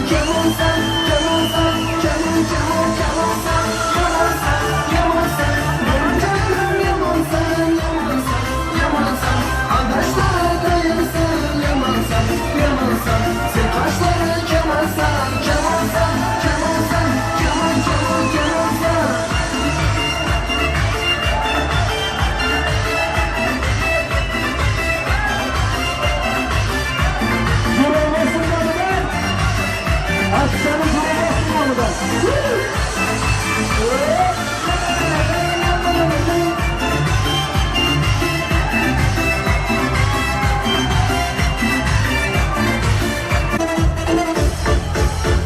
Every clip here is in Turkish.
Kemal sen, Kemal sen, Kemal Kemal Kemal sen, Kemal sen, Kemal sen. Benim canım Yaman sen, Yaman sen, Yaman sen. Adaşları dayımsın, Yaman sen, Yaman sen. Sen kaşları Kemal sen, Kemal sen, Kemal sen, Kemal Kemal Kemal sen. Aslanım buraya basın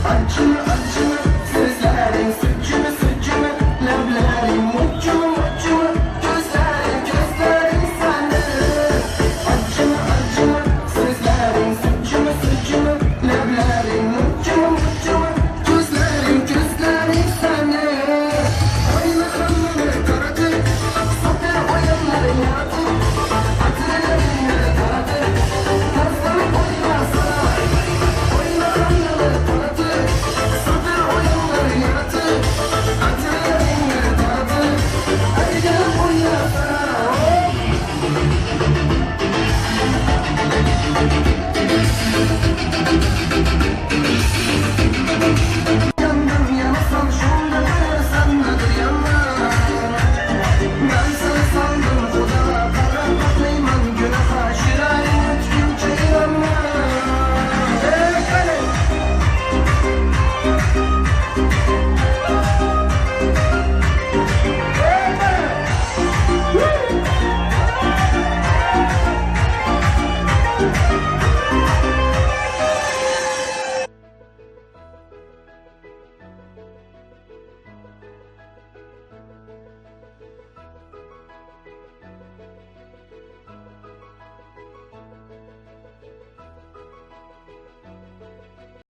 acı acı sözlerin suçu mu suçu mu leblerin muçu mu muçu mu gözlerin gözlerin sende acı acı sözlerin suçu mu suçu mu leblerin muçu mu muçu mu gözlerin gözlerin sende oynayanları taradı satır oyunları yaradı atlerini taradı tarzları oynasana oynayanları taradı satır oyunları yaradı atlerini taradı hadi gel oynasana.